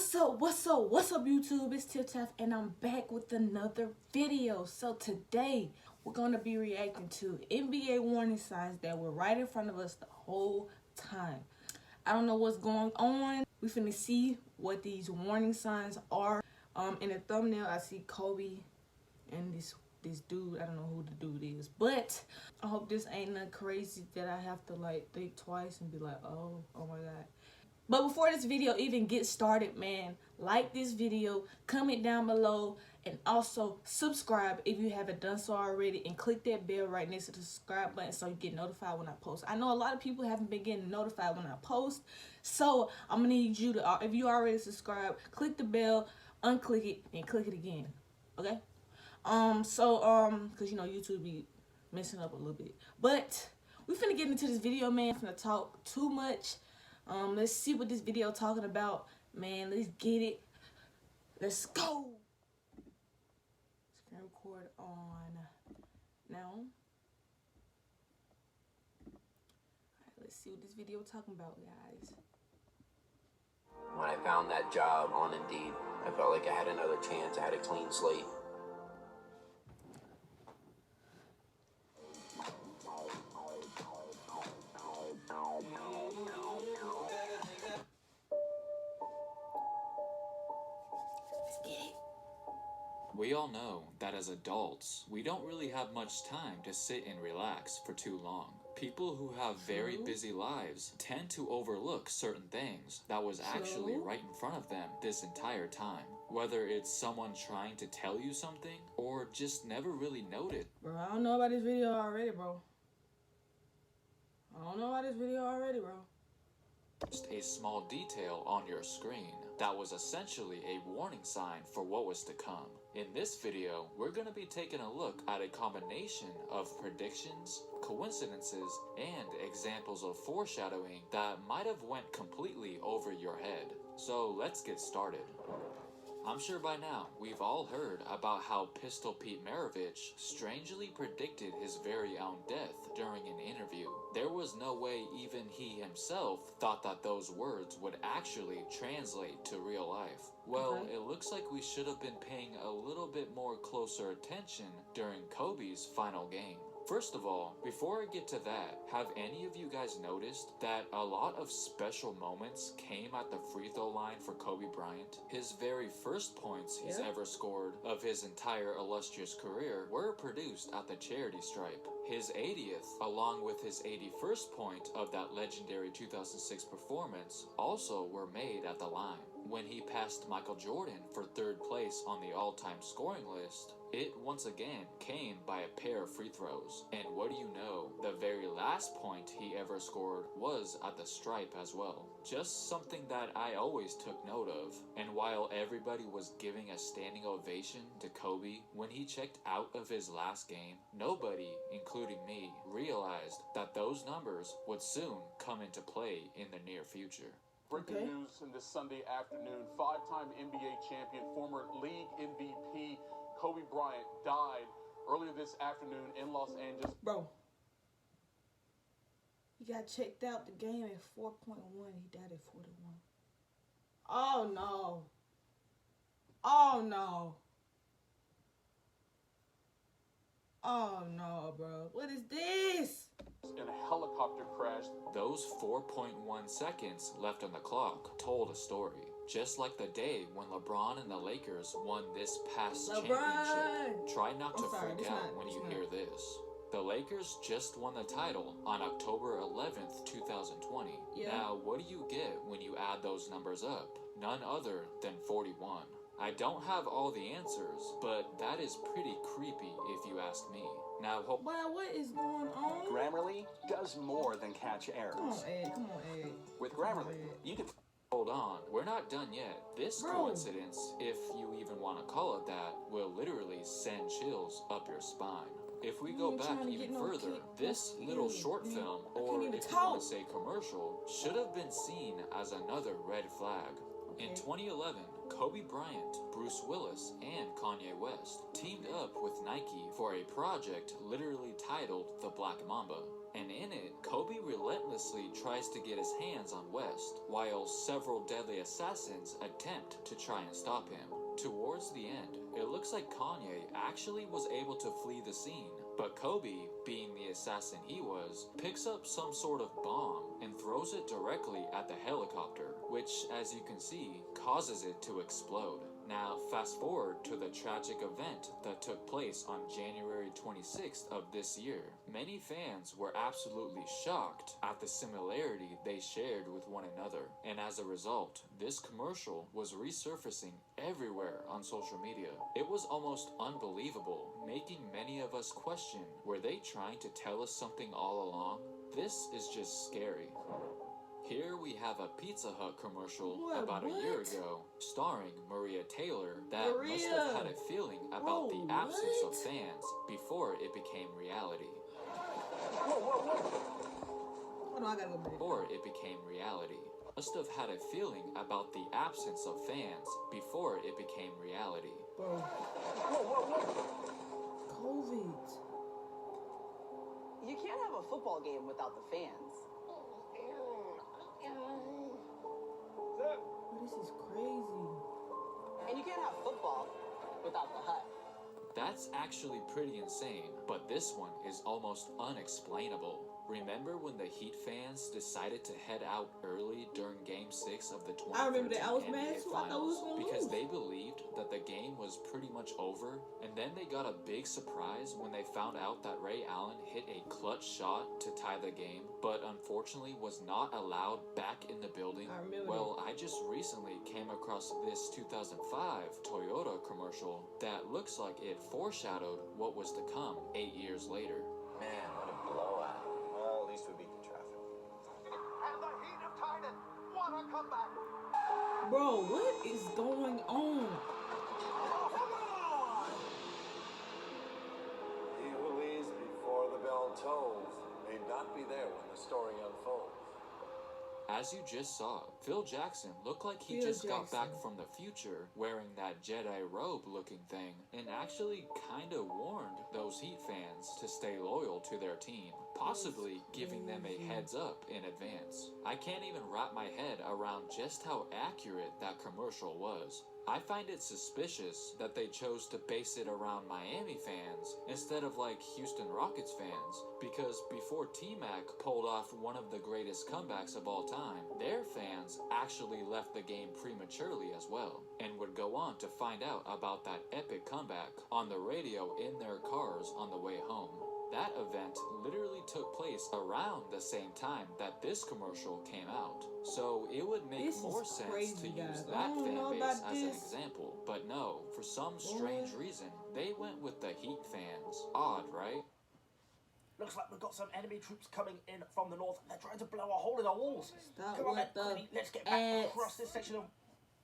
What's up, YouTube? It's Tip Tap, and I'm back with another video. So today, we're going to be reacting to NBA warning signs that were right in front of us the whole time. I don't know what's going on. We finna see what these warning signs are. In the thumbnail, I see Kobe and this dude. I don't know who the dude is, but I hope this ain't nothing crazy that I have to like think twice and be like, oh my God. But before this video even gets started, man, like this video, comment down below, and also subscribe if you haven't done so already, and click that bell right next to the subscribe button so you get notified when I post. I know a lot of people haven't been getting notified when I post, so I'm gonna need you to, if you already subscribed, click the bell, unclick it, and click it again, okay? Because you know YouTube be messing up a little bit, but we finna get into this video, man. Finna talk too much. Let's see what this video talking about, man. Let's get it. Let's go. Screen record on now. Alright, let's see what this video talking about, guys. When I found that job on Indeed, I felt like I had another chance. I had a clean slate. We all know that as adults, we don't really have much time to sit and relax for too long. People who have very busy lives tend to overlook certain things that was actually right in front of them this entire time. Whether it's someone trying to tell you something or just never really noted. Bro, I don't know about this video already, bro. Just a small detail on your screen that was essentially a warning sign for what was to come. In this video, we're going to be taking a look at a combination of predictions, coincidences, and examples of foreshadowing that might have went completely over your head. So let's get started. I'm sure by now we've all heard about how Pistol Pete Maravich strangely predicted his very own death during an interview. There was no way even he himself thought that those words would actually translate to real life. Well, it looks like we should have been paying a little bit more closer attention during Kobe's final game. First of all, before I get to that, have any of you guys noticed that a lot of special moments came at the free throw line for Kobe Bryant? His very first points he's ever scored of his entire illustrious career were produced at the charity stripe. His 80th, along with his 81st point of that legendary 2006 performance, also were made at the line. When he passed Michael Jordan for third place on the all-time scoring list, it once again came by a pair of free throws. And what do you know, the very last point he ever scored was at the stripe as well. Just something that I always took note of. And while everybody was giving a standing ovation to Kobe when he checked out of his last game, nobody, including me, realized that those numbers would soon come into play in the near future. Breaking news in this Sunday afternoon, five-time NBA champion, former league MVP, Kobe Bryant died earlier this afternoon in Los Angeles. Bro, he got checked out the game at 4.1. He died at 41. Oh no. Oh no. Oh no, bro. What is this? In a helicopter crash. Those 4.1 seconds left on the clock told a story. Just like the day when LeBron and the Lakers won this past championship. Try not to freak out when you hear this. The Lakers just won the title on October 11th, 2020. Now, what do you get when you add those numbers up? None other than 41. I don't have all the answers, but that is pretty creepy if you ask me. Now, wow, what is going on? Grammarly does more than catch errors. Come on, Ed. With Grammarly, you can... Hold on, we're not done yet. This coincidence, if you even want to call it that, will literally send chills up your spine. If we go back even further, this little short film, or if you want to say commercial, should have been seen as another red flag. In 2011, Kobe Bryant, Bruce Willis, and Kanye West teamed up with Nike for a project literally titled The Black Mamba. And in it, Kobe relentlessly tries to get his hands on West, while several deadly assassins attempt to try and stop him. Towards the end, it looks like Kanye actually was able to flee the scene, but Kobe, being the assassin he was, picks up some sort of bomb and throws it directly at the helicopter, which, as you can see, causes it to explode. Now, fast forward to the tragic event that took place on January 26th of this year. Many fans were absolutely shocked at the similarity they shared with one another, and as a result, this commercial was resurfacing everywhere on social media. It was almost unbelievable, making many of us question, were they trying to tell us something all along? This is just scary. Here we have a Pizza Hut commercial about a year ago, starring Maria Taylor, that must have had a feeling about the absence of fans before it became reality. Hold on, I gotta go back. Before it became reality. Must have had a feeling about the absence of fans before it became reality. Bro. COVID. You can't have a football game without the fans. Oh, this is crazy. And you can't have football without the hut. That's actually pretty insane, but this one is almost unexplainable. Remember when the Heat fans decided to head out early during Game 6 of the 2013 I remember that. I was NBA mad too. I thought we was Finals gonna because lose. they believed that the game was pretty much over, and then they got a big surprise when they found out that Ray Allen hit a clutch shot to tie the game, but unfortunately was not allowed back in the building. I remember Well, I just recently came across this 2005 Toyota commercial that looks like it foreshadowed what was to come 8 years later. Man, what a blowout. Well, at least we beat the traffic. And the Heat of Titan, what a comeback! Bro, what is going on? He who leaves before the bell tolls may not be there when the story unfolds. As you just saw, Phil Jackson looked like he just got back from the future wearing that Jedi robe looking thing and actually kinda warned those Heat fans to stay loyal to their team, possibly giving them a heads up in advance. I can't even wrap my head around just how accurate that commercial was. I find it suspicious that they chose to base it around Miami fans instead of like Houston Rockets fans, because before T-Mac pulled off one of the greatest comebacks of all time, their fans actually left the game prematurely as well, and would go on to find out about that epic comeback on the radio in their cars on the way home. That event literally took place around the same time that this commercial came out. So it would make more sense to use that fan base as an example. But no, for some strange reason, they went with the Heat fans. Odd, right? Looks like we've got some enemy troops coming in from the north. They're trying to blow a hole in our walls. Stop Come on, with man. the Let's get back ads. across this section of...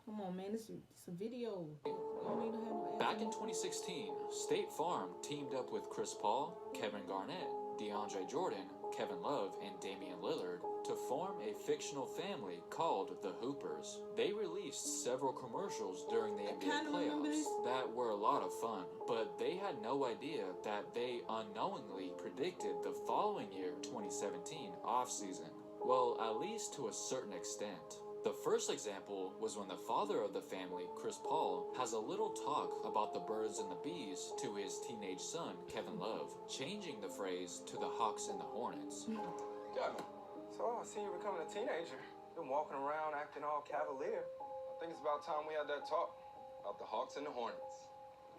Come on, man. It's a video. You don't need to have no ads. Back in 2016, State Farm teamed up with Chris Paul, Kevin Garnett, DeAndre Jordan, Kevin Love, and Damian Lillard to form a fictional family called the Hoopers. They released several commercials during the NBA playoffs that were a lot of fun, but they had no idea that they unknowingly predicted the following year, 2017, offseason. Well, at least to a certain extent. The first example was when the father of the family, Chris Paul, has a little talk about the birds and the bees to his teenage son, Kevin Love, changing the phrase to the Hawks and the Hornets. Kevin, so I see you becoming a teenager. Been walking around acting all cavalier. I think it's about time we had that talk about the Hawks and the Hornets.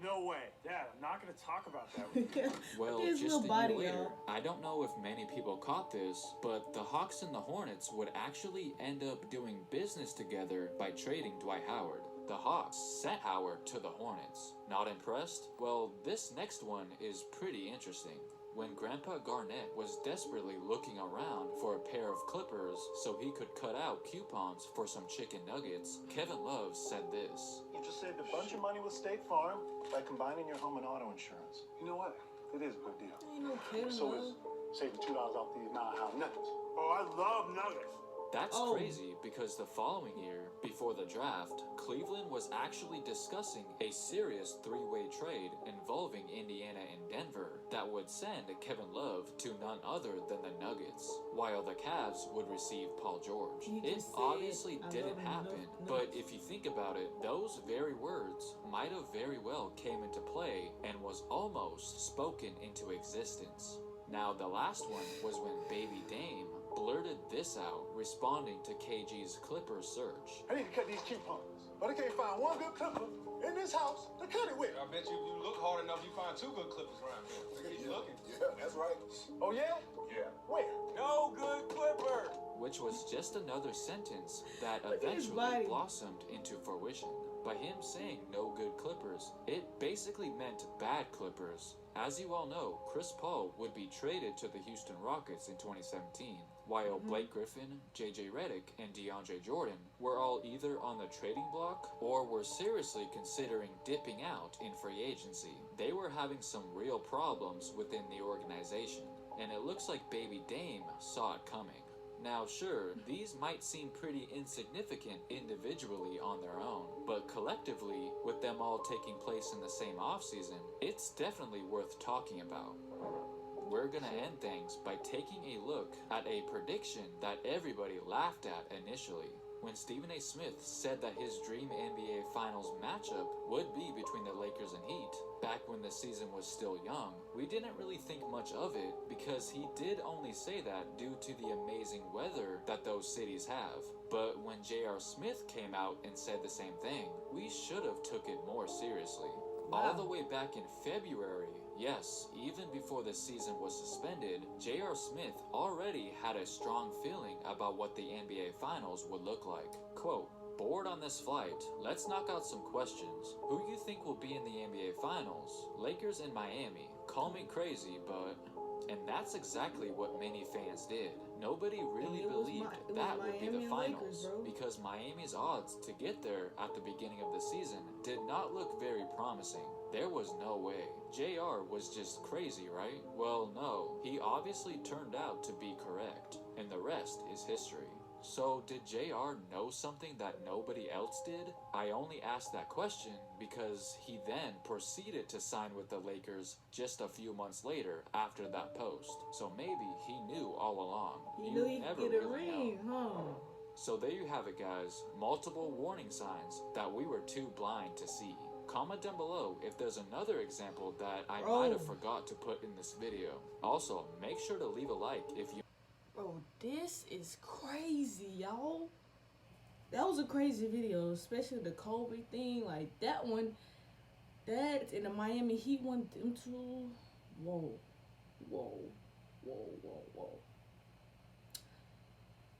No way. Dad, I'm not going to talk about that with you. Well, His just little a year body, later, y'all. I don't know if many people caught this, but the Hawks and the Hornets would actually end up doing business together by trading Dwight Howard. The Hawks sent Howard to the Hornets. Not impressed? Well, this next one is pretty interesting. When Grandpa Garnett was desperately looking around for a pair of clippers so he could cut out coupons for some chicken nuggets, Kevin Love said this. You just saved a bunch of money with State Farm by combining your home and auto insurance. You know what? It is a good deal. Ain't no Kevin So Love. is saving $2 off these Nah How nuggets. Oh, I love nuggets. That's crazy because the following year, before the draft, Cleveland was actually discussing a serious three-way trade involving Indiana and Denver that would send Kevin Love to none other than the Nuggets, while the Cavs would receive Paul George. It obviously didn't happen, but if you think about it, those very words might have very well came into play and was almost spoken into existence. Now, the last one was when Baby Dame blurted this out, responding to KG's Clippers search. I need to cut these coupons, but I can't find one good clipper in this house to cut it with. I bet you if you look hard enough, you find two good clippers around here. Keep looking. Yeah, that's right. Oh, yeah? Yeah. Where? No good clipper. Which was just another sentence that eventually blossomed into fruition. By him saying no good Clippers, it basically meant bad Clippers. As you all know, Chris Paul would be traded to the Houston Rockets in 2017, while Blake Griffin, JJ Redick, and DeAndre Jordan were all either on the trading block or were seriously considering dipping out in free agency. They were having some real problems within the organization, and it looks like Baby Dame saw it coming. Now sure, these might seem pretty insignificant individually on their own, but collectively, with them all taking place in the same offseason, it's definitely worth talking about. We're gonna end things by taking a look at a prediction that everybody laughed at initially. When Stephen A. Smith said that his dream NBA Finals matchup would be between the Lakers and Heat, back when the season was still young, we didn't really think much of it because he did only say that due to the amazing weather that those cities have. But when J.R. Smith came out and said the same thing, we should have took it more seriously. All the way back in February, yes, even before the season was suspended, J.R. Smith already had a strong feeling about what the NBA Finals would look like. Quote, "Bored on this flight, let's knock out some questions. Who you think will be in the NBA Finals? Lakers and Miami. Call me crazy, but..." And that's exactly what many fans did. Nobody really believed that would be the finals, because Miami's odds to get there at the beginning of the season did not look very promising. There was no way. JR was just crazy, right? Well, no. He obviously turned out to be correct, and the rest is history. So, did JR know something that nobody else did? I only asked that question because he then proceeded to sign with the Lakers just a few months later after that post. So maybe he knew all along. He knew he'd never get a really ring, know. So there you have it, guys. Multiple warning signs that we were too blind to see. Comment down below if there's another example that I might have forgot to put in this video. Also, make sure to leave a like if you... Bro, this is crazy, y'all. That was a crazy video, especially the Kobe thing. Like, that one, that and the Miami Heat one, them two. Whoa.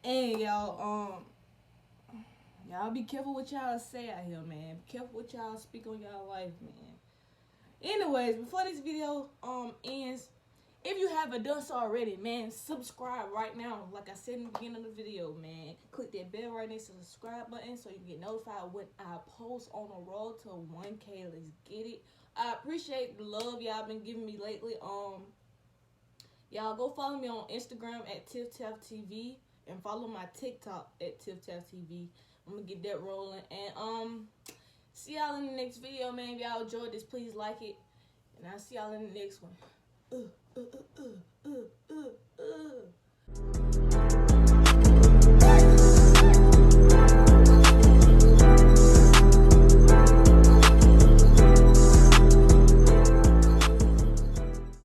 And y'all, y'all be careful what y'all say out here, man. Be careful what y'all speak on y'all life, man. Anyways, before this video ends, if you haven't done so already, man, subscribe right now. Like I said in the beginning of the video, man. Click that bell right next to the subscribe button so you can get notified when I post on the road to 1K. Let's get it. I appreciate the love y'all been giving me lately. Y'all go follow me on Instagram at TiffTaffTV and follow my TikTok at TiffTaffTV. I'm gonna get that rolling. And see y'all in the next video, man. If y'all enjoyed this, please like it. And I'll see y'all in the next one.